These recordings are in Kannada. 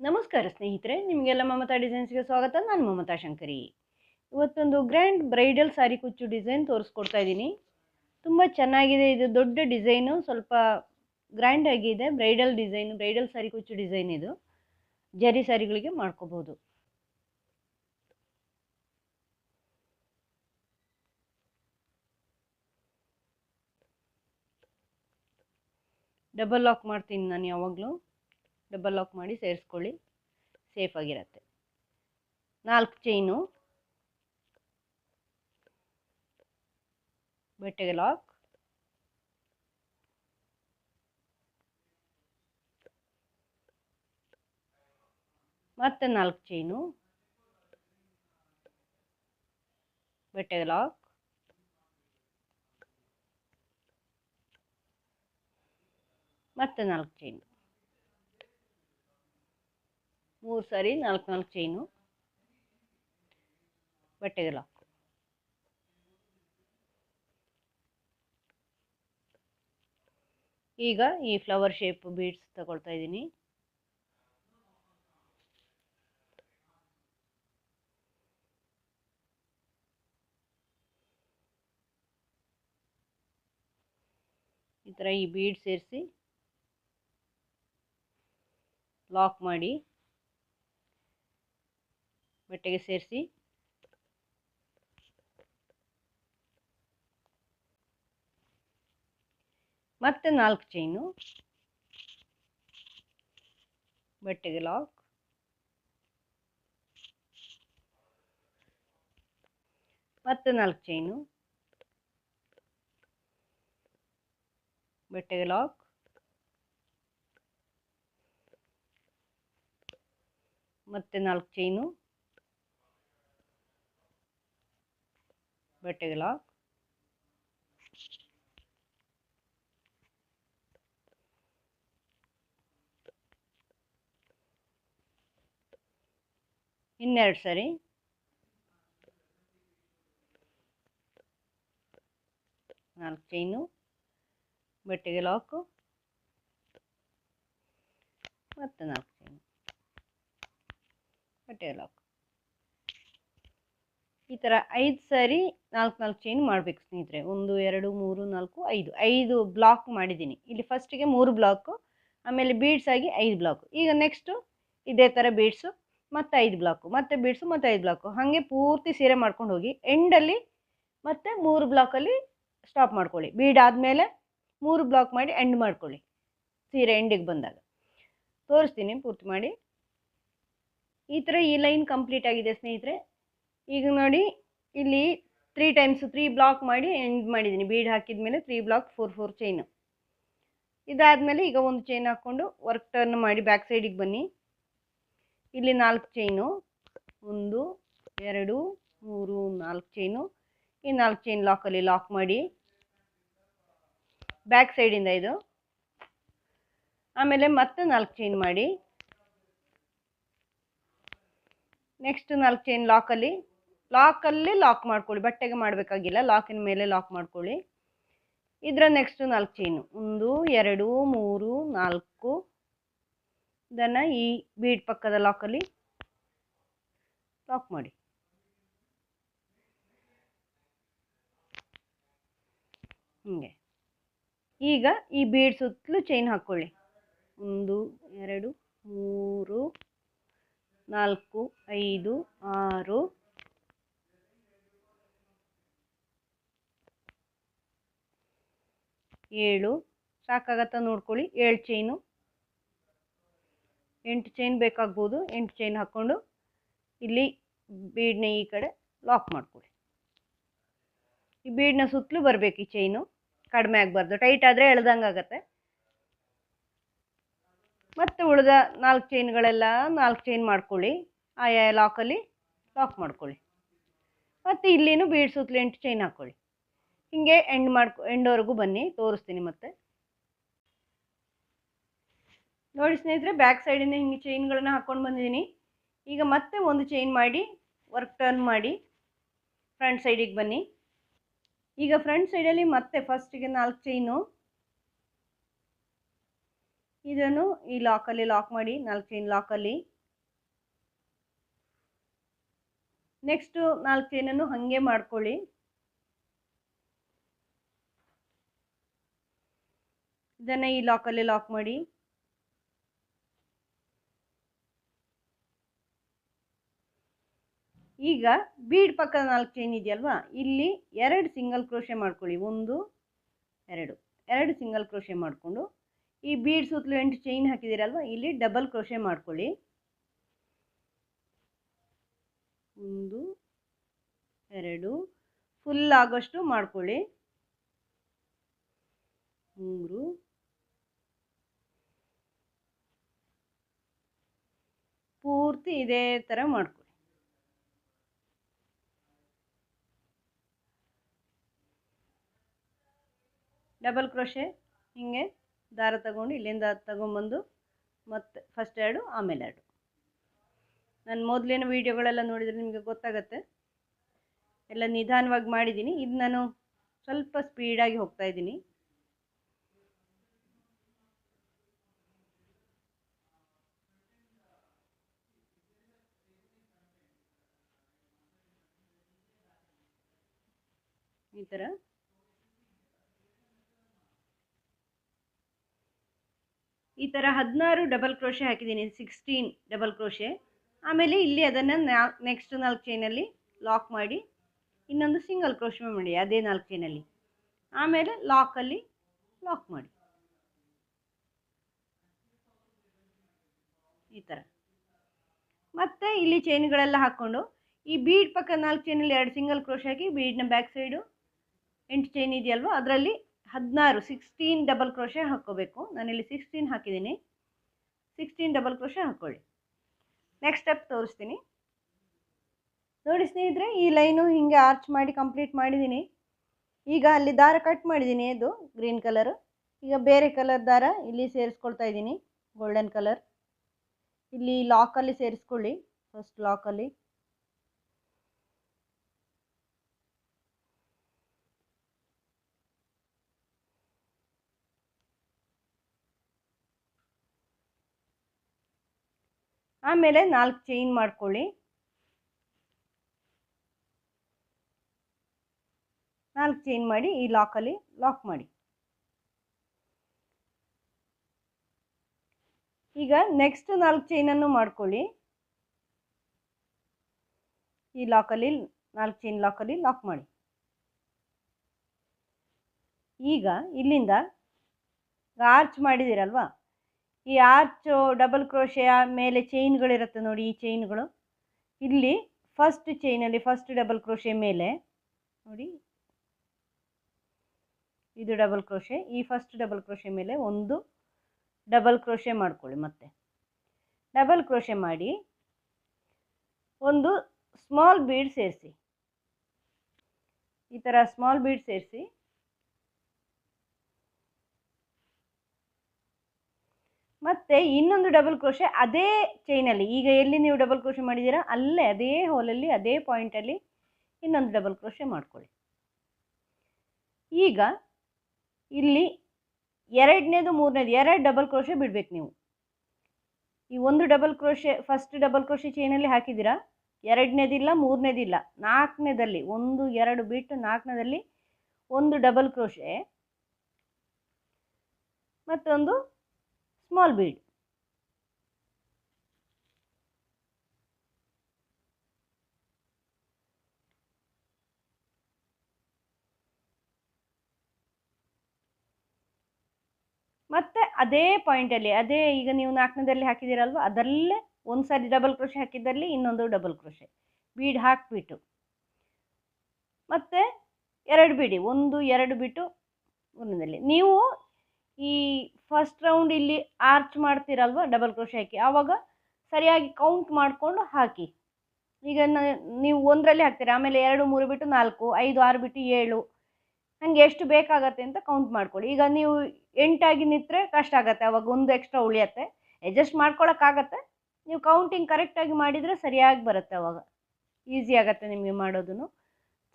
ನಮಸ್ಕಾರ ಸ್ನೇಹಿತರೆ, ನಿಮಗೆಲ್ಲ ಮಮತಾ ಡಿಸೈನ್ಸ್ಗೆ ಸ್ವಾಗತ. ನಾನು ಮಮತಾ ಶಂಕರಿ. ಇವತ್ತೊಂದು ಗ್ರ್ಯಾಂಡ್ ಬ್ರೈಡಲ್ ಸಾರಿ ಕುಚ್ಚು ಡಿಸೈನ್ ತೋರಿಸ್ಕೊಡ್ತಾ ಇದ್ದೀನಿ. ತುಂಬ ಚೆನ್ನಾಗಿದೆ. ಇದು ದೊಡ್ಡ ಡಿಸೈನು, ಸ್ವಲ್ಪ ಗ್ರ್ಯಾಂಡ್ ಆಗಿದೆ. ಬ್ರೈಡಲ್ ಸಾರಿ ಕುಚ್ಚು ಡಿಸೈನ್ ಇದು. ಜರಿ ಸಾರಿಗಳಿಗೆ ಮಾಡ್ಕೋಬಹುದು. ಡಬಲ್ ಲಾಕ್ ಮಾಡ್ತೀನಿ ನಾನು ಯಾವಾಗಲೂ. ಡಬಲ್ ಲಾಕ್ ಮಾಡಿ ಸೇರಿಸ್ಕೊಳ್ಳಿ, ಸೇಫ್ ಆಗಿರುತ್ತೆ. 4 ಚೈನು, ಬೆಟ್ಟಗೆ ಲಾಕ್, ಮತ್ತೆ 4 ಚೈನು, ಬೆಟ್ಟಗೆ ಲಾಕ್, ಮತ್ತೆ 4 ಚೈನು. 3 ಸಾರಿ 4 ಚೈನು, ಬೆಟ್ಟಗೆ ಲಾಕ್. ಈಗ ಈ ಫ್ಲವರ್ ಶೇಪ್ ಬೀಡ್ಸ್ ತಗೊಳ್ತಾ ಇದ್ದೀನಿ. ಈ ಥರ ಈ ಬೀಡ್ ಸೇರಿಸಿ ಲಾಕ್ ಮಾಡಿ ಬಟ್ಟೆಗೆ ಸೇರಿಸಿ ಮತ್ತೆ 4 ಚೈನು, ಬಟ್ಟೆಗೆ ಲಾಕ್, ಮತ್ತೆ 4 ಚೈನು, ಬೆಟ್ಟಗೆ ಲಾಕ್, ಮತ್ತೆ 4 ಚೈನು, ಬೆಟ್ಟಗೆ ಲಾಕ್, ಇನ್ನೆರಡು ಸರಿ 4 ಚೈನು, ಬೆಟ್ಟಗೆ ಲಾಕು, ಮತ್ತೆ 4 ಚೈನು, ಬೆಟ್ಟಗೆ ಲಾಕ್. ಈ ಥರ 5 ಸಾರಿ 4 ಚೈನ್ ಮಾಡಬೇಕು ಸ್ನೇಹಿತರೆ. 1 2 3 4 5 ಬ್ಲಾಕ್ ಮಾಡಿದ್ದೀನಿ. ಇಲ್ಲಿ ಫಸ್ಟಿಗೆ 3 ಬ್ಲಾಕು, ಆಮೇಲೆ ಬೀಡ್ಸ್ ಆಗಿ 5 ಬ್ಲಾಕು. ಈಗ ನೆಕ್ಸ್ಟು ಇದೇ ಥರ ಬೀಡ್ಸು, ಮತ್ತೆ 5 ಬ್ಲಾಕು, ಮತ್ತೆ ಬೀಡ್ಸು, ಮತ್ತೆ 5 ಬ್ಲಾಕು. ಹಾಗೆ ಪೂರ್ತಿ ಸೀರೆ ಮಾಡ್ಕೊಂಡು ಹೋಗಿ ಎಂಡಲ್ಲಿ ಮತ್ತೆ 3 ಬ್ಲಾಕಲ್ಲಿ ಸ್ಟಾಪ್ ಮಾಡ್ಕೊಳ್ಳಿ. ಬೀಡ್ ಆದಮೇಲೆ 3 ಬ್ಲಾಕ್ ಮಾಡಿ ಎಂಡ್ ಮಾಡ್ಕೊಳ್ಳಿ. ಸೀರೆ ಎಂಡಿಗೆ ಬಂದಾಗ ತೋರಿಸ್ತೀನಿ ಪೂರ್ತಿ ಮಾಡಿ. ಈ ಥರ ಈ ಲೈನ್ ಕಂಪ್ಲೀಟ್ ಆಗಿದೆ ಸ್ನೇಹಿತರೆ. ಈಗ ನೋಡಿ, ಇಲ್ಲಿ 3 ಟೈಮ್ಸ್ 3 ಬ್ಲಾಕ್ ಮಾಡಿ ಎಂಡ್ ಮಾಡಿದ್ದೀನಿ. ಬೀಡ್ ಹಾಕಿದ ಮೇಲೆ 3 ಬ್ಲಾಕ್ 4 ಚೈನು. ಇದಾದಮೇಲೆ ಈಗ ಒಂದು ಚೈನ್ ಹಾಕ್ಕೊಂಡು ವರ್ಕ್ ಟರ್ನ್ ಮಾಡಿ ಬ್ಯಾಕ್ ಸೈಡಿಗೆ ಬನ್ನಿ. ಇಲ್ಲಿ 4 ಚೈನು, 1 2 3 4 ಚೈನು. ಈ 4 ಚೈನ್ ಲಾಕಲ್ಲಿ ಲಾಕ್ ಮಾಡಿ ಬ್ಯಾಕ್ ಸೈಡಿಂದ ಇದು. ಆಮೇಲೆ ಮತ್ತೆ 4 ಚೈನ್ ಮಾಡಿ, ನೆಕ್ಸ್ಟ್ 4 ಚೈನ್ ಲಾಕಲ್ಲಿ ಲಾಕ್ ಮಾಡ್ಕೊಳ್ಳಿ. ಬಟ್ಟೆಗೆ ಮಾಡಬೇಕಾಗಿಲ್ಲ, ಲಾಕಿನ ಮೇಲೆ ಲಾಕ್ ಮಾಡ್ಕೊಳ್ಳಿ. ಇದರ ನೆಕ್ಸ್ಟ್ 4 ಚೈನು, 1 2 3 4. ಇದನ್ನು ಈ ಬೀಡ್ ಪಕ್ಕದ ಲಾಕಲ್ಲಿ ಲಾಕ್ ಮಾಡಿ. ಹೀಗೆ ಈಗ ಈ ಬೀಡ್ ಸುತ್ತಲೂ ಚೈನ್ ಹಾಕ್ಕೊಳ್ಳಿ. 1 2 3 4 5 6 7. ಸಾಕಾಗತ್ತಾ ನೋಡ್ಕೊಳ್ಳಿ. 7 ಚೈನು, 8 ಚೈನ್ ಬೇಕಾಗ್ಬೋದು. 8 ಚೈನ್ ಹಾಕ್ಕೊಂಡು ಇಲ್ಲಿ ಬೀಡ್ನ ಈ ಕಡೆ ಲಾಕ್ ಮಾಡ್ಕೊಳ್ಳಿ. ಈ ಬೀಡ್ನ ಸುತ್ತಲೂ ಬರಬೇಕು ಈ ಚೈನು, ಕಡಿಮೆ ಆಗಬಾರ್ದು. ಟೈಟ್ ಆದರೆ ಎಳ್ದಂಗೆ ಆಗುತ್ತೆ. ಮತ್ತೆ ಉಳಿದ 4 ಚೈನ್ಗಳೆಲ್ಲ 4 ಚೈನ್ ಮಾಡ್ಕೊಳ್ಳಿ. ಆಯಾ ಲಾಕಲ್ಲಿ ಲಾಕ್ ಮಾಡ್ಕೊಳ್ಳಿ. ಮತ್ತು ಇಲ್ಲಿನೂ ಬೀಡ್ ಸುತ್ತಲೂ 8 ಚೈನ್ ಹಾಕ್ಕೊಳ್ಳಿ. ಹೀಗೆ ಎಂಡ್ವರೆಗೂ ಬನ್ನಿ, ತೋರಿಸ್ತೀನಿ ಮತ್ತೆ. ನೋಡಿ ಸ್ನೇಹಿತರೆ, ಬ್ಯಾಕ್ ಸೈಡಿಂದ ಹಿಂಗೆ ಚೈನ್ಗಳನ್ನು ಹಾಕ್ಕೊಂಡು ಬಂದಿದ್ದೀನಿ. ಈಗ ಮತ್ತೆ ಒಂದು ಚೈನ್ ಮಾಡಿ ವರ್ಕ್ ಟರ್ನ್ ಮಾಡಿ ಫ್ರಂಟ್ ಸೈಡಿಗೆ ಬನ್ನಿ. ಈಗ ಫ್ರಂಟ್ ಸೈಡಲ್ಲಿ ಮತ್ತೆ ಫಸ್ಟಿಗೆ 4 ಚೈನು, ಇದನ್ನು ಈ ಲಾಕಲ್ಲಿ ಲಾಕ್ ಮಾಡಿ 4 ಚೈನ್ ಲಾಕಲ್ಲಿ ನೆಕ್ಸ್ಟು 4 ಚೈನನ್ನು ಹಾಗೆ ಮಾಡ್ಕೊಳ್ಳಿ. ಇದನ್ನು ಈ ಲಾಕಲ್ಲಿ ಲಾಕ್ ಮಾಡಿ. ಈಗ ಬೀಡ್ ಪಕ್ಕದ 4 ಚೈನ್ ಇದೆಯಲ್ವಾ, ಇಲ್ಲಿ 2 ಸಿಂಗಲ್ ಕ್ರೋಶೆ ಮಾಡ್ಕೊಳ್ಳಿ. 1 2 ಸಿಂಗಲ್ ಕ್ರೋಶೆ ಮಾಡಿಕೊಂಡು ಈ ಬೀಡ್ ಸುತ್ತಲೂ 8 ಚೈನ್ ಹಾಕಿದ್ದೀರಲ್ವ, ಇಲ್ಲಿ ಡಬಲ್ ಕ್ರೋಶೆ ಮಾಡ್ಕೊಳ್ಳಿ. 1 2 ಫುಲ್ ಆಗೋಷ್ಟು ಮಾಡ್ಕೊಳ್ಳಿ. 3 ಪೂರ್ತಿ ಇದೇ ಥರ ಮಾಡ್ಕೊಳ್ಳಿ. ಡಬಲ್ ಕ್ರೋಶೆ ಹಿಂಗೆ ದಾರ ತಗೊಂಡು ಇಲ್ಲಿಂದ ತಗೊಂಬಂದು ಮತ್ತೆ ಫಸ್ಟ್ 2 ಆಮೇಲೆ 2. ನಾನು ಮೊದಲಿನ ವೀಡಿಯೋಗಳೆಲ್ಲ ನೋಡಿದರೆ ನಿಮಗೆ ಗೊತ್ತಾಗುತ್ತೆ. ಎಲ್ಲ ನಿಧಾನವಾಗಿ ಮಾಡಿದ್ದೀನಿ. ಇದು ನಾನು ಸ್ವಲ್ಪ ಸ್ಪೀಡಾಗಿ ಹೋಗ್ತಾ ಇದ್ದೀನಿ. ಈ ಥರ ಈ ಥರ 16 ಡಬಲ್ ಕ್ರೋಶೆ ಹಾಕಿದ್ದೀನಿ, 16 ಡಬಲ್ ಕ್ರೋಶೆ. ಆಮೇಲೆ ಇಲ್ಲಿ ಅದನ್ನು ನೆಕ್ಸ್ಟ್ 4 ಚೈನಲ್ಲಿ ಲಾಕ್ ಮಾಡಿ ಇನ್ನೊಂದು ಸಿಂಗಲ್ ಕ್ರೋಶೆ ಮಾಡಿ ಅದೇ 4 ಚೈನಲ್ಲಿ. ಆಮೇಲೆ ಲಾಕಲ್ಲಿ ಲಾಕ್ ಮಾಡಿ ಈ ಥರ. ಮತ್ತು ಇಲ್ಲಿ ಚೈನ್ಗಳೆಲ್ಲ ಹಾಕ್ಕೊಂಡು ಈ ಬೀಡ್ ಪಕ್ಕ 4 ಚೈನಲ್ಲಿ 2 ಸಿಂಗಲ್ ಕ್ರೋಶೆ ಹಾಕಿ ಬೀಡ್ನ ಬ್ಯಾಕ್ ಸೈಡು 8 ಚೈನ್ ಇದೆಯಲ್ವ, ಅದರಲ್ಲಿ 16 ಡಬಲ್ ಕ್ರೋಶೆ ಹಾಕ್ಕೋಬೇಕು. ನಾನಿಲ್ಲಿ 16 ಹಾಕಿದ್ದೀನಿ. 16 ಡಬಲ್ ಕ್ರೋಶೆ ಹಾಕ್ಕೊಳ್ಳಿ. ನೆಕ್ಸ್ಟ್ ಸ್ಟೆಪ್ ತೋರಿಸ್ತೀನಿ ನೋಡಿ ಸ್ನೇಹಿತರೆ. ಈ ಲೈನು ಹೀಗೆ ಆರ್ಚ್ ಮಾಡಿ ಕಂಪ್ಲೀಟ್ ಮಾಡಿದ್ದೀನಿ. ಈಗ ಅಲ್ಲಿ ದಾರ ಕಟ್ ಮಾಡಿದ್ದೀನಿ, ಇದು ಗ್ರೀನ್ ಕಲರು. ಈಗ ಬೇರೆ ಕಲರ್ ದಾರ ಇಲ್ಲಿ ಸೇರಿಸ್ಕೊಳ್ತಾ ಇದ್ದೀನಿ, ಗೋಲ್ಡನ್ ಕಲರ್. ಇಲ್ಲಿ ಲಾಕಲ್ಲಿ ಸೇರಿಸ್ಕೊಳ್ಳಿ, ಫಸ್ಟ್ ಲಾಕಲ್ಲಿ. ಆಮೇಲೆ 4 ಚೈನ್ ಮಾಡ್ಕೊಳ್ಳಿ. 4 ಚೈನ್ ಮಾಡಿ ಈ ಲಾಕಲ್ಲಿ ಲಾಕ್ ಮಾಡಿ. ಈಗ ನೆಕ್ಸ್ಟ್ 4 ಚೈನನ್ನು ಮಾಡ್ಕೊಳ್ಳಿ. ಈ ಲಾಕಲ್ಲಿ 4 ಚೈನ್ ಲಾಕಲ್ಲಿ ಲಾಕ್ ಮಾಡಿ. ಈಗ ಇಲ್ಲಿಂದ ಆರ್ಚ್ ಮಾಡಿದ್ದೀರಲ್ವಾ, ಈ ಆರ್ಚ್ ಡಬಲ್ ಕ್ರೋಶೆಯ ಮೇಲೆ ಚೈನ್ಗಳಿರುತ್ತೆ ನೋಡಿ, ಈ ಚೈನ್ಗಳು ಇಲ್ಲಿ ಫಸ್ಟ್ ಚೈನಲ್ಲಿ ಫಸ್ಟ್ ಡಬಲ್ ಕ್ರೋಶೆ ಮೇಲೆ ನೋಡಿ, ಇದು ಡಬಲ್ ಕ್ರೋಶೆ. ಈ ಫಸ್ಟ್ ಡಬಲ್ ಕ್ರೋಶೆ ಮೇಲೆ ಒಂದು ಡಬಲ್ ಕ್ರೋಶೆ ಮಾಡ್ಕೊಳ್ಳಿ. ಮತ್ತೆ ಡಬಲ್ ಕ್ರೋಶೆ ಮಾಡಿ ಒಂದು ಸ್ಮಾಲ್ ಬೀಡ್ ಸೇರಿಸಿ. ಈ ಥರ ಸ್ಮಾಲ್ ಬೀಡ್ ಸೇರಿಸಿ ಮತ್ತೆ ಇನ್ನೊಂದು ಡಬಲ್ ಕ್ರೋಶೆ ಅದೇ ಚೈನಲ್ಲಿ, ಈಗ ಎಲ್ಲಿ ನೀವು ಡಬಲ್ ಕ್ರೋಶೆ ಮಾಡಿದ್ದೀರಾ ಅಲ್ಲೇ ಅದೇ ಹೋಲಲ್ಲಿ ಅದೇ ಪಾಯಿಂಟಲ್ಲಿ ಇನ್ನೊಂದು ಡಬಲ್ ಕ್ರೋಶೆ ಮಾಡ್ಕೊಳ್ಳಿ. ಈಗ ಇಲ್ಲಿ ಎರಡನೇದು ಮೂರನೇದು 2 ಡಬಲ್ ಕ್ರೋಶೆ ಬಿಡಬೇಕು ನೀವು. ಈ ಒಂದು double crochet first double crochet ಚೈನಲ್ಲಿ ಹಾಕಿದ್ದೀರಾ, ಎರಡನೇದಿಲ್ಲ ಮೂರನೇದಿಲ್ಲ, 4ನೇದಲ್ಲಿ 1 2 ಬಿಟ್ಟು 4ನೇದಲ್ಲಿ ಒಂದು ಡಬಲ್ ಕ್ರೋಶೆ ಮತ್ತೊಂದು ಸ್ಮಾಲ್ ಬೀಡ್. ಮತ್ತೆ ಅದೇ ಪಾಯಿಂಟಲ್ಲಿ ಅದೇ ಈಗ ನೀವು 4ನೇದಲ್ಲಿ ಹಾಕಿದ್ದೀರಲ್ವ, ಅದರಲ್ಲೇ ಒಂದು ಸಾರಿ ಡಬಲ್ ಕ್ರೋಶೆ ಹಾಕಿದ್ದಲ್ಲಿ ಇನ್ನೊಂದು ಡಬಲ್ ಕ್ರೋಶೆ ಬೀಡ್ ಹಾಕಿಬಿಟ್ಟು ಮತ್ತೆ 2 ಬಿಡಿ, 1 2 ಬಿಟ್ಟು ಒಂದರಲ್ಲಿ ನೀವು ಈ ಫಸ್ಟ್ ರೌಂಡ್ ಇಲ್ಲಿ ಆರ್ಚ್ ಮಾಡ್ತೀರಲ್ವ ಡಬಲ್ ಕ್ರೋಶೆ ಹಾಕಿ, ಆವಾಗ ಸರಿಯಾಗಿ ಕೌಂಟ್ ಮಾಡಿಕೊಂಡು ಹಾಕಿ. ಈಗ ನೀವು 1ರಲ್ಲಿ ಹಾಕ್ತೀರಾ, ಆಮೇಲೆ 2 3 ಬಿಟ್ಟು 4 5 6 ಬಿಟ್ಟು 7 ಹಾಗೆ ಎಷ್ಟು ಬೇಕಾಗತ್ತೆ ಅಂತ ಕೌಂಟ್ ಮಾಡ್ಕೊಳ್ಳಿ. ಈಗ ನೀವು 8 ನಿಂತರೆ ಕಷ್ಟ ಆಗುತ್ತೆ, ಆವಾಗ ಒಂದು ಎಕ್ಸ್ಟ್ರಾ ಉಳಿಯತ್ತೆ. ಅಡ್ಜಸ್ಟ್ ಮಾಡ್ಕೊಳಕ್ಕಾಗತ್ತೆ, ನೀವು ಕೌಂಟಿಂಗ್ ಕರೆಕ್ಟಾಗಿ ಮಾಡಿದರೆ ಸರಿಯಾಗಿ ಬರುತ್ತೆ. ಆವಾಗ ಈಸಿ ಆಗುತ್ತೆ ನಿಮಗೆ ಮಾಡೋದು,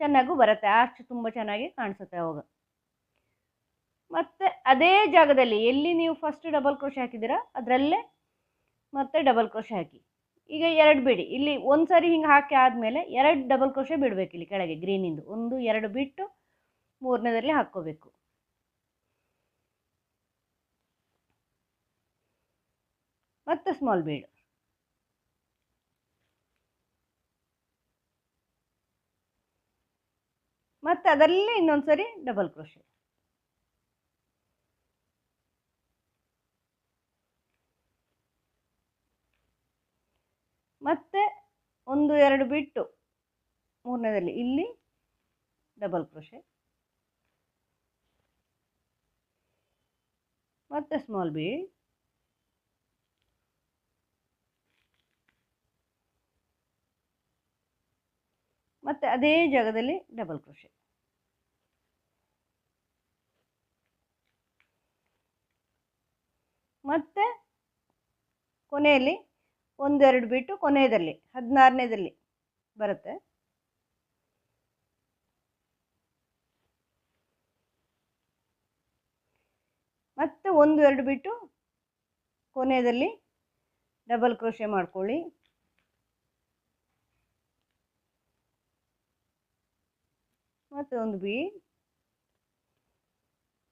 ಚೆನ್ನಾಗೂ ಬರುತ್ತೆ, ಆರ್ಚ್ ತುಂಬ ಚೆನ್ನಾಗಿ ಕಾಣಿಸುತ್ತೆ ಆವಾಗ. ಮತ್ತು ಅದೇ ಜಾಗದಲ್ಲಿ ಎಲ್ಲಿ ನೀವು ಫಸ್ಟ್ ಡಬಲ್ ಕ್ರೋಶೆ ಹಾಕಿದ್ದೀರಾ ಅದರಲ್ಲೇ ಮತ್ತೆ ಡಬಲ್ ಕ್ರೋಶೆ ಹಾಕಿ. ಈಗ 2 ಬಿಡಿ. ಇಲ್ಲಿ ಒಂದು ಸಾರಿ ಹಿಂಗೆ ಹಾಕಿ ಆದಮೇಲೆ 2 ಡಬಲ್ ಕ್ರೋಶೆ ಬಿಡಬೇಕು ಇಲ್ಲಿ ಕೆಳಗೆ ಗ್ರೀನಿಂದು. 1 2 ಬಿಟ್ಟು 3ನೇದಲ್ಲಿ ಹಾಕ್ಕೋಬೇಕು. ಮತ್ತೆ ಸ್ಮಾಲ್ ಬೀಡ್. ಮತ್ತೆ ಅದರಲ್ಲೇ ಇನ್ನೊಂದು ಸರಿ ಡಬಲ್ ಕ್ರೋಶೆ. ಮತ್ತೆ 1 2 ಬಿಟ್ಟು 3ನೇದಲ್ಲಿ ಇಲ್ಲಿ ಡಬಲ್ ಕ್ರೋಶೆ. ಮತ್ತೆ ಸ್ಮಾಲ್ ಬೀಡ್. ಮತ್ತೆ ಅದೇ ಜಾಗದಲ್ಲಿ ಡಬಲ್ ಕ್ರೋಶೆ. ಮತ್ತೆ ಕೊನೆಯಲ್ಲಿ 1 2 ಬಿಟ್ಟು ಕೊನೆಯದಲ್ಲಿ 16ನೇದಲ್ಲಿ ಬರುತ್ತೆ. ಮತ್ತೆ 1 2 ಬಿಟ್ಟು ಕೊನೆಯದಲ್ಲಿ ಡಬಲ್ ಕ್ರೋಶೆ ಮಾಡ್ಕೊಳ್ಳಿ. ಮತ್ತೆ ಒಂದು ಬೀಡ್,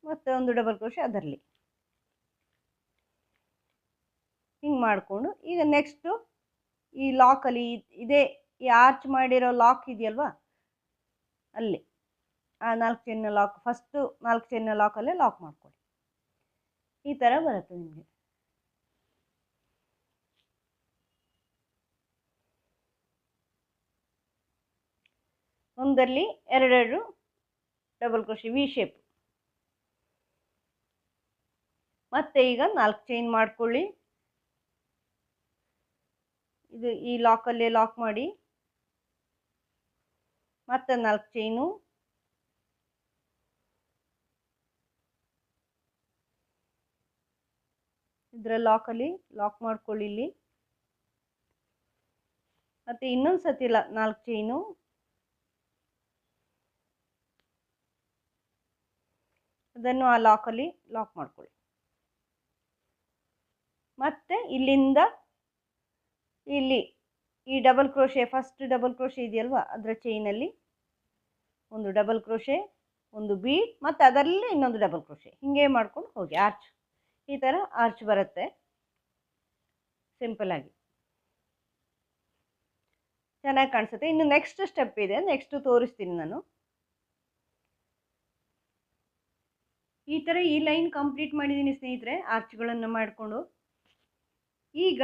ಮತ್ತೆ ಒಂದು ಡಬಲ್ ಕ್ರೋಶೆ ಅದರಲ್ಲಿ. ಹಿಂಗೆ ಮಾಡಿಕೊಂಡು ಈಗ ನೆಕ್ಸ್ಟು ಈ ಲಾಕಲ್ಲಿ ಇದೇ ಈ ಆರ್ಚ್ ಮಾಡಿರೋ ಲಾಕ್ ಇದೆಯಲ್ವಾ, ಅಲ್ಲಿ ಆ 4 ಚೈನ್ನ ಲಾಕ್, ಫಸ್ಟು 4 ಚೈನ್ನ ಲಾಕಲ್ಲೇ ಲಾಕ್ ಮಾಡ್ಕೊಳ್ಳಿ. ಈ ಥರ ಬರುತ್ತೆ ನಿಮಗೆ. ಒಂದರಲ್ಲಿ 2 ಡಬಲ್ ಕ್ರೋಶೆ ವಿ ಶೇಪ್. ಮತ್ತೆ ಈಗ 4 ಚೈನ್ ಮಾಡ್ಕೊಳ್ಳಿ. ಇದು ಈ ಲಾಕಲ್ಲೇ ಲಾಕ್ ಮಾಡಿ. ಮತ್ತೆ 4 ಚೈನು. ಇದರ ಲಾಕಲ್ಲಿ ಲಾಕ್ ಮಾಡ್ಕೊಳ್ಳಿ ಇಲ್ಲಿ. ಮತ್ತೆ ಇನ್ನೊಂದು ಸತಿ 4 ಚೈನು. ಅದನ್ನು ಆ ಲಾಕಲ್ಲಿ ಲಾಕ್ ಮಾಡ್ಕೊಳ್ಳಿ. ಮತ್ತೆ ಇಲ್ಲಿಂದ ಇಲ್ಲಿ ಈ double crochet, first double crochet ಇದೆಯಲ್ವಾ ಅದರ ಚೈನಲ್ಲಿ ಒಂದು ಡಬಲ್ ಕ್ರೋಶೆ, ಒಂದು ಬೀಡ್, ಮತ್ತು ಅದರಲ್ಲಿ ಇನ್ನೊಂದು ಡಬಲ್ ಕ್ರೋಶೆ. ಹೀಗೆ ಮಾಡ್ಕೊಂಡು ಹೋಗಿ ಆರ್ಚ್. ಈ ಥರ ಆರ್ಚ್ ಬರುತ್ತೆ ಸಿಂಪಲ್ ಆಗಿ, ಚೆನ್ನಾಗಿ ಕಾಣಿಸುತ್ತೆ. ಇನ್ನು ನೆಕ್ಸ್ಟ್ ಸ್ಟೆಪ್ ಇದೆ, ನೆಕ್ಸ್ಟ್ ತೋರಿಸ್ತೀನಿ ನಾನು. ಈ ಥರ ಈ ಲೈನ್ ಕಂಪ್ಲೀಟ್ ಮಾಡಿದ್ದೀನಿ ಸ್ನೇಹಿತರೆ, ಆರ್ಚ್ಗಳನ್ನು ಮಾಡಿಕೊಂಡು. ಈಗ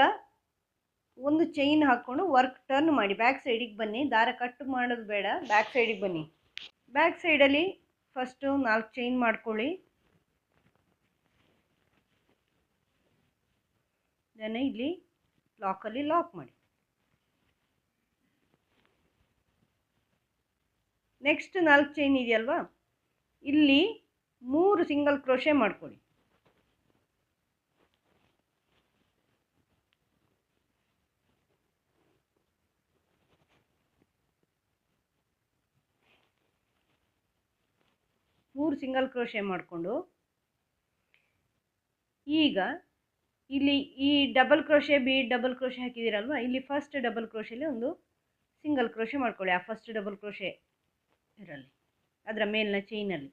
ಒಂದು ಚೈನ್ ಹಾಕ್ಕೊಂಡು ವರ್ಕ್ ಟರ್ನ್ ಮಾಡಿ ಬ್ಯಾಕ್ ಸೈಡಿಗೆ ಬನ್ನಿ. ದಾರ ಕಟ್ ಮಾಡೋದು ಬೇಡ, ಬ್ಯಾಕ್ ಸೈಡಿಗೆ ಬನ್ನಿ. ಬ್ಯಾಕ್ ಸೈಡಲ್ಲಿ ಫಸ್ಟು 4 ಚೈನ್ ಮಾಡ್ಕೊಳ್ಳಿ. ಇದನ್ನು ಇಲ್ಲಿ ಲಾಕಲ್ಲಿ ಲಾಕ್ ಮಾಡಿ. ನೆಕ್ಸ್ಟ್ 4 ಚೈನ್ ಇದೆಯಲ್ವಾ, ಇಲ್ಲಿ 3 ಸಿಂಗಲ್ ಕ್ರೋಶೆ ಮಾಡ್ಕೊಳ್ಳಿ. ಮೂರು ಸಿಂಗಲ್ ಕ್ರೋಶೆ ಮಾಡಿಕೊಂಡು ಈಗ ಇಲ್ಲಿ ಈ double crochet bead double crochet ಹಾಕಿದ್ದೀರಲ್ವ, ಇಲ್ಲಿ ಫಸ್ಟ್ ಡಬಲ್ ಕ್ರೋಶೆಲಿ ಒಂದು ಸಿಂಗಲ್ ಕ್ರೋಶೆ ಮಾಡ್ಕೊಳ್ಳಿ. ಆ ಫಸ್ಟ್ ಡಬಲ್ ಕ್ರೋಶೆ ಇದರಲ್ಲಿ ಅದರ ಮೇಲಿನ ಚೈನಲ್ಲಿ.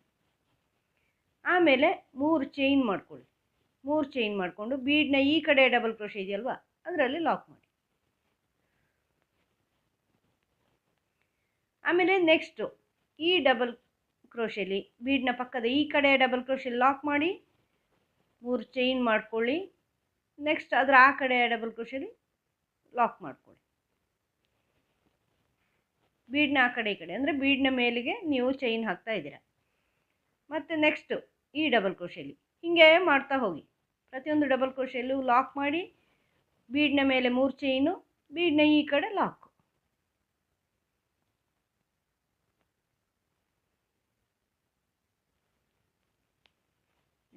ಆಮೇಲೆ 3 ಚೈನ್ ಮಾಡ್ಕೊಳ್ಳಿ. 3 ಚೈನ್ ಮಾಡಿಕೊಂಡು ಬೀಡ್ನ ಈ ಕಡೆ ಡಬಲ್ ಕ್ರೋಶೆ ಇದೆಯಲ್ವ ಅದರಲ್ಲಿ ಲಾಕ್ ಮಾಡಿ. ಆಮೇಲೆ ನೆಕ್ಸ್ಟು ಈ ಡಬಲ್ ಕ್ರೋಶೆಲಿ ಬೀಡ್ನ ಪಕ್ಕದ ಈ ಕಡೆ ಡಬಲ್ ಕ್ರೋಶೆಲಿ ಲಾಕ್ ಮಾಡಿ 3 ಚೈನ್ ಮಾಡ್ಕೊಳ್ಳಿ. ನೆಕ್ಸ್ಟ್ ಅದರ ಆ ಕಡೆ ಡಬಲ್ ಕ್ರೋಶೆಲಿ ಲಾಕ್ ಮಾಡ್ಕೊಳ್ಳಿ. ಬೀಡ್ನ ಆ ಕಡೆ ಈ ಕಡೆ ಅಂದರೆ ಬೀಡ್ನ ಮೇಲಿಗೆ ನೀವು ಚೈನ್ ಹಾಕ್ತಾ ಇದ್ದೀರಾ. ಮತ್ತು ನೆಕ್ಸ್ಟು ಈ ಡಬಲ್ ಕ್ರೋಶೆಲಿ ಹೀಗೆ ಮಾಡ್ತಾ ಹೋಗಿ. ಪ್ರತಿಯೊಂದು ಡಬಲ್ ಕ್ರೋಶೆಲ್ಲೂ ಲಾಕ್ ಮಾಡಿ ಬೀಡ್ನ ಮೇಲೆ 3 ಚೈನು, ಬೀಡ್ನ ಈ ಕಡೆ ಲಾಕ್.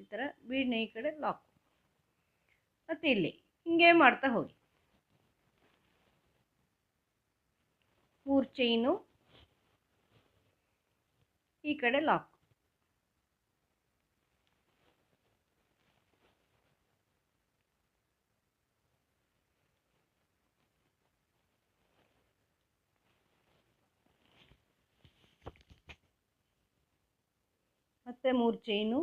ಈ ಥರ ಬೀಡ್ನ ಈ ಕಡೆ ಲಾಕ್. ಮತ್ತು ಇಲ್ಲಿ ಹೀಗೆ ಮಾಡ್ತಾ ಹೋಗಿ. 3 ಚೈನು, ಈ ಕಡೆ ಲಾಕ್. ಮತ್ತೆ 3 ಚೈನು,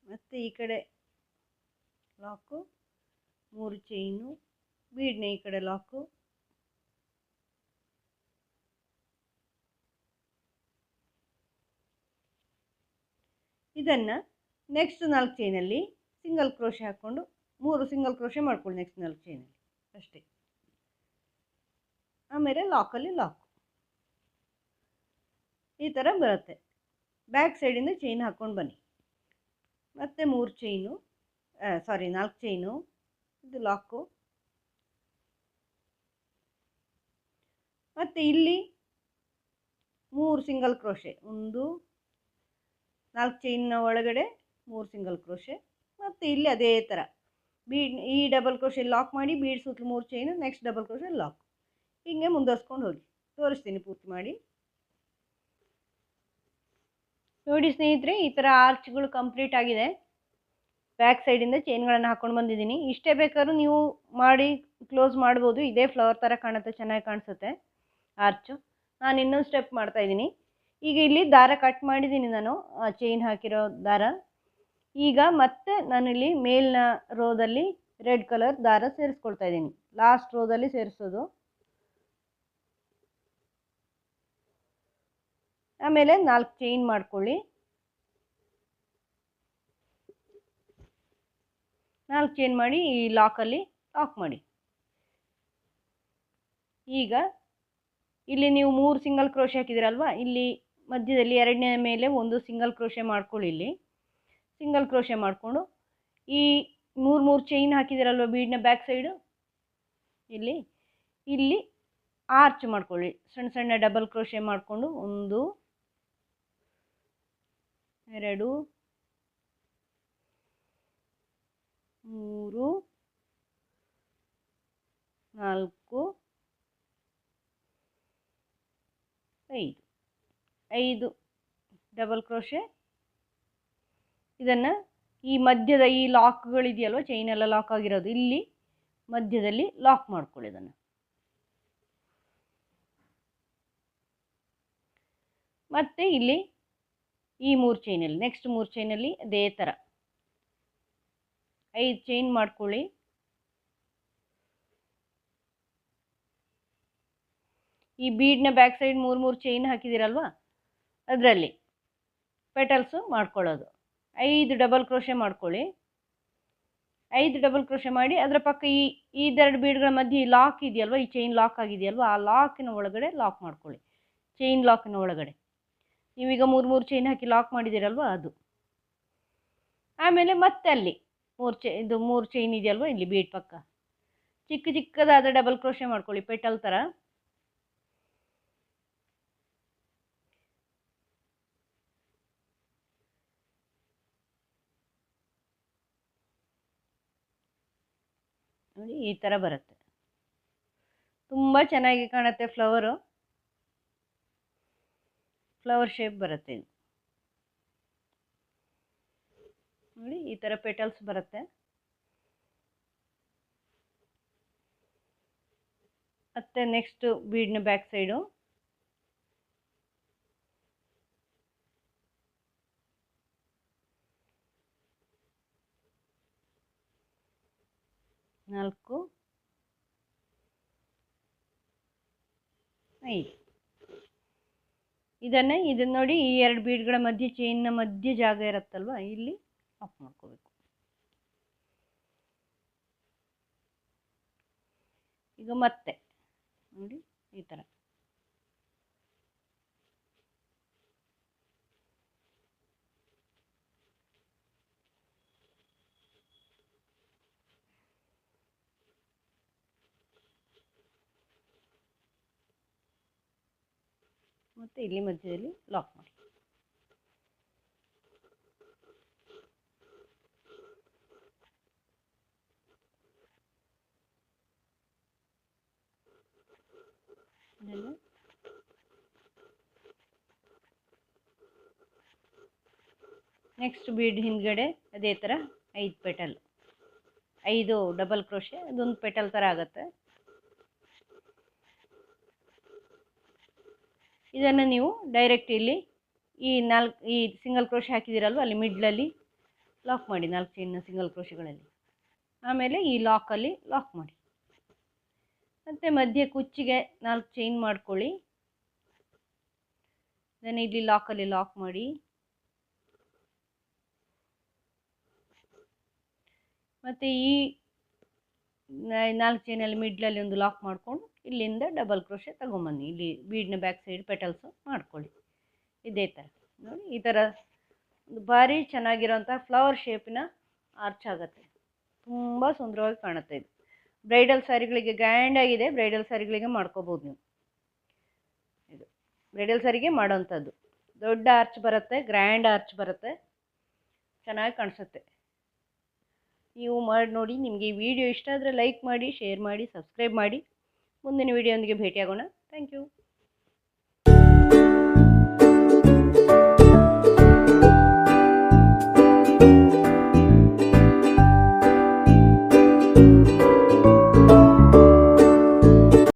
ಮತ್ತೆ ಈ ಕಡೆ ಲಾಕು, 3 ಚೈನು, ಬೀಡ್ನ ಈ ಕಡೆ ಲಾಕು, ಇದನ್ನು ನೆಕ್ಸ್ಟ್ 4 ಚೈನಲ್ಲಿ ಸಿಂಗಲ್ ಕ್ರೋಶೆ ಹಾಕ್ಕೊಂಡು 3 ಸಿಂಗಲ್ ಕ್ರೋಶೆ ಮಾಡ್ಕೊಳ್ಳಿ ನೆಕ್ಸ್ಟ್ 4 ಚೈನಲ್ಲಿ ಅಷ್ಟೇ. ಆಮೇಲೆ ಲಾಕಲ್ಲಿ ಲಾಕ್ ಈ ಥರ ಬರುತ್ತೆ. ಬ್ಯಾಕ್ ಸೈಡಿಂದ ಚೈನ್ ಹಾಕ್ಕೊಂಡು ಬನ್ನಿ. ಮತ್ತೆ 3 ಚೈನು, 4 ಚೈನು, ಇದು ಲಾಕು, ಮತ್ತು ಇಲ್ಲಿ 3 ಸಿಂಗಲ್ ಕ್ರೋಶೆ, 1 4 ಚೈನ್ನ ಒಳಗಡೆ 3 ಸಿಂಗಲ್ ಕ್ರೋಶೆ, ಮತ್ತು ಇಲ್ಲಿ ಅದೇ ಥರ ಬೀಡ್ ಈ ಡಬಲ್ ಕ್ರೋಶೆ ಲಾಕ್ ಮಾಡಿ ಬೀಡ್ ಸುತ್ತಲೂ 3 chain, next double crochet lock, ಹೀಗೆ ಮುಂದುವರ್ಸ್ಕೊಂಡು ಹೋಗಿ. ತೋರಿಸ್ತೀನಿ ಪೂರ್ತಿ ಮಾಡಿ ನೋಡಿ ಸ್ನೇಹಿತರೆ. ಈ ಥರ ಆರ್ಚ್ಗಳು ಕಂಪ್ಲೀಟ್ ಆಗಿದೆ. ಬ್ಯಾಕ್ ಸೈಡಿಂದ ಚೈನ್ಗಳನ್ನು ಹಾಕ್ಕೊಂಡು ಬಂದಿದ್ದೀನಿ. ಇಷ್ಟೇ ಬೇಕಾದ್ರೂ ನೀವು ಮಾಡಿ ಕ್ಲೋಸ್ ಮಾಡ್ಬೋದು. ಇದೇ ಫ್ಲವರ್ ಥರ ಕಾಣುತ್ತೆ, ಚೆನ್ನಾಗಿ ಕಾಣಿಸುತ್ತೆ ಆರ್ಚು. ನಾನು ಇನ್ನೊಂದು ಸ್ಟೆಪ್ ಮಾಡ್ತಾಯಿದ್ದೀನಿ. ಈಗ ಇಲ್ಲಿ ದಾರ ಕಟ್ ಮಾಡಿದ್ದೀನಿ ನಾನು, ಚೈನ್ ಹಾಕಿರೋ ದಾರ. ಈಗ ಮತ್ತೆ ನಾನಿಲ್ಲಿ ಮೇಲಿನ ರೋದಲ್ಲಿ ರೆಡ್ ಕಲರ್ ದಾರ ಸೇರಿಸ್ಕೊಳ್ತಾ ಇದ್ದೀನಿ. ಲಾಸ್ಟ್ ರೋದಲ್ಲಿ ಸೇರಿಸೋದು. ಆಮೇಲೆ 4 ಚೈನ್ ಮಾಡ್ಕೊಳ್ಳಿ. 4 ಚೈನ್ ಮಾಡಿ ಈ ಲಾಕಲ್ಲಿ ಲಾಕ್ ಮಾಡಿ. ಈಗ ಇಲ್ಲಿ ನೀವು 3 ಸಿಂಗಲ್ ಕ್ರೋಶೆ ಹಾಕಿದಿರಲ್ವ, ಇಲ್ಲಿ ಮಧ್ಯದಲ್ಲಿ ಎರಡನೇ ಮೇಲೆ ಒಂದು ಸಿಂಗಲ್ ಕ್ರೋಶೆ ಮಾಡ್ಕೊಳ್ಳಿ. ಇಲ್ಲಿ ಸಿಂಗಲ್ ಕ್ರೋಶೆ ಮಾಡಿಕೊಂಡು ಈ 3 ಚೈನ್ ಹಾಕಿದಿರಲ್ವ ಬೀಡ್ನ ಬ್ಯಾಕ್ ಸೈಡು, ಇಲ್ಲಿ ಆರ್ಚ್ ಮಾಡ್ಕೊಳ್ಳಿ. ಸಣ್ಣ ಸಣ್ಣ ಡಬಲ್ ಕ್ರೋಶೆ ಮಾಡಿಕೊಂಡು 1 2 3 4 5 ಡಬಲ್ ಕ್ರೋಶೆ. ಇದನ್ನು ಈ ಮಧ್ಯದ ಈ ಲಾಕ್ಗಳಿದೆಯಲ್ವ, ಚೈನ್ ಎಲ್ಲ ಲಾಕ್ ಆಗಿರೋದು, ಇಲ್ಲಿ ಮಧ್ಯದಲ್ಲಿ ಲಾಕ್ ಮಾಡ್ಕೊಳ್ಳಿ. ಇದನ್ನು ಮತ್ತೆ ಇಲ್ಲಿ ಈ 3 ಚೈನಲ್ಲಿ ನೆಕ್ಸ್ಟ್ 3 ಚೈನಲ್ಲಿ ಅದೇ ಥರ 5 ಚೈನ್ ಮಾಡ್ಕೊಳ್ಳಿ. ಈ ಬೀಡ್ನ ಬ್ಯಾಕ್ ಸೈಡ್ 3 ಚೈನ್ ಹಾಕಿದಿರಲ್ವ, ಅದರಲ್ಲಿ ಪೆಟಲ್ಸು ಮಾಡ್ಕೊಳ್ಳೋದು. 5 ಡಬಲ್ ಕ್ರೋಶೆ ಮಾಡ್ಕೊಳ್ಳಿ. 5 ಡಬಲ್ ಕ್ರೋಶೆ ಮಾಡಿ ಅದರ ಪಕ್ಕ ಇದೆರಡು ಬೀಡ್ಗಳ ಮಧ್ಯೆ ಲಾಕ್ ಇದೆಯಲ್ವ, ಈ ಚೈನ್ ಲಾಕ್ ಆಗಿದೆಯಲ್ವ, ಆ ಲಾಕಿನ ಒಳಗಡೆ ಲಾಕ್ ಮಾಡ್ಕೊಳ್ಳಿ. ಚೈನ್ ಲಾಕಿನ ಒಳಗಡೆ ನೀವೀಗ 3 ಚೈನ್ ಹಾಕಿ ಲಾಕ್ ಮಾಡಿದ್ದೀರಲ್ವ ಅದು. ಆಮೇಲೆ ಮತ್ತೆ ಅಲ್ಲಿ 3 ಚೈನ್ ಇದೆಯಲ್ವ, ಇಲ್ಲಿ ಬೀಡ್ ಪಕ್ಕ ಚಿಕ್ಕದಾದ ಡಬಲ್ ಕ್ರೋಶೆ ಮಾಡ್ಕೊಳ್ಳಿ, ಪೆಟಲ್ ಥರ. ನೋಡಿ ಈ ಥರ ಬರುತ್ತೆ. ತುಂಬ ಚೆನ್ನಾಗಿ ಕಾಣುತ್ತೆ. ಫ್ಲವರ್ ಶೇಪ್ ಬರುತ್ತೆ ಇದು. ನೋಡಿ ಈ ಥರ ಪೆಟಲ್ಸ್ ಬರುತ್ತೆ. ಮತ್ತೆ ನೆಕ್ಸ್ಟ್ ಬೀಡ್ನ ಬ್ಯಾಕ್ ಸೈಡು ನಾಲ್ಕು 5. ಇದನ್ನು ನೋಡಿ, ಈ 2 ಬೀಡ್ಗಳ ಮಧ್ಯೆ ಚೈನ್ನ ಮಧ್ಯೆ ಜಾಗ ಇರುತ್ತಲ್ವ, ಇಲ್ಲಿ ಆಫ್ ಮಾಡ್ಕೋಬೇಕು. ಈಗ ಮತ್ತೆ ನೋಡಿ ಈ ಥರ ಮತ್ತೆ ಇಲ್ಲಿ ಮಧ್ಯದಲ್ಲಿ ಲಾಕ್ ಮಾಡಿ. ನೆಕ್ಸ್ಟ್ ಬೀಡ್ ಹಿಂದ್ಗಡೆ ಅದೇ ಥರ 5 ಪೆಟಲ್, 5 ಡಬಲ್ ಕ್ರೋಶೆ, ಅದೊಂದು ಪೆಟಲ್ ಥರ ಆಗುತ್ತೆ. ಇದನ್ನು ನೀವು ಡೈರೆಕ್ಟ್ ಇಲ್ಲಿ ಈ ಸಿಂಗಲ್ ಕ್ರೋಶೆ ಹಾಕಿದ್ದೀರಲ್ವ ಅಲ್ಲಿ ಮಿಡ್ಲಲ್ಲಿ ಲಾಕ್ ಮಾಡಿ, 4 ಚೈನ್ನ ಸಿಂಗಲ್ ಕ್ರೋಶೆಗಳಲ್ಲಿ. ಆಮೇಲೆ ಈ ಲಾಕಲ್ಲಿ ಲಾಕ್ ಮಾಡಿ, ಮತ್ತು ಮಧ್ಯೆ ಕುಚ್ಚಿಗೆ 4 ಚೈನ್ ಮಾಡ್ಕೊಳ್ಳಿ. ಇದನ್ನು ಇಲ್ಲಿ ಲಾಕಲ್ಲಿ ಲಾಕ್ ಮಾಡಿ, ಮತ್ತು ಈ 4 ಚೈನಲ್ಲಿ ಮಿಡ್ಲಲ್ಲಿ ಒಂದು ಲಾಕ್ ಮಾಡಿಕೊಂಡು ಇಲ್ಲಿಂದ ಡಬಲ್ ಕ್ರೋಶೆ ತಗೊಂಬನ್ನಿ. ಇಲ್ಲಿ ಬೀಡ್ನ ಬ್ಯಾಕ್ ಸೈಡ್ ಪೆಟಲ್ಸು ಮಾಡ್ಕೊಳ್ಳಿ. ಇದೇ ಥರ ನೋಡಿ, ಈ ಥರ ಒಂದು ಭಾರಿ ಚೆನ್ನಾಗಿರೋಂಥ ಫ್ಲವರ್ ಶೇಪಿನ ಆರ್ಚ್ ಆಗುತ್ತೆ. ತುಂಬ ಸುಂದರವಾಗಿ ಕಾಣುತ್ತೆ. ಇದು ಬ್ರೈಡಲ್ ಸ್ಯಾರಿಗಳಿಗೆ ಗ್ರ್ಯಾಂಡಾಗಿದೆ, ಬ್ರೈಡಲ್ ಸ್ಯಾರಿಗಳಿಗೆ ಮಾಡ್ಕೋಬೋದು ನೀವು. ಇದು ಬ್ರೈಡಲ್ ಸ್ಯಾರಿಗೆ ಮಾಡೋವಂಥದ್ದು. ದೊಡ್ಡ ಆರ್ಚ್ ಬರುತ್ತೆ, ಗ್ರ್ಯಾಂಡ್ ಆರ್ಚ್ ಬರುತ್ತೆ, ಚೆನ್ನಾಗಿ ಕಾಣಿಸುತ್ತೆ. ನೀವು ಮಾಡಿ ನೋಡಿ. ನಿಮಗೆ ಈ ವಿಡಿಯೋ ಇಷ್ಟ ಆದರೆ ಲೈಕ್ ಮಾಡಿ, ಶೇರ್ ಮಾಡಿ, ಸಬ್ಸ್ಕ್ರೈಬ್ ಮಾಡಿ. ಮುಂದಿನ ವಿಡಿಯೋದೊಂದಿಗೆ ಭೇಟಿಯಾಗೋಣ. Thank you.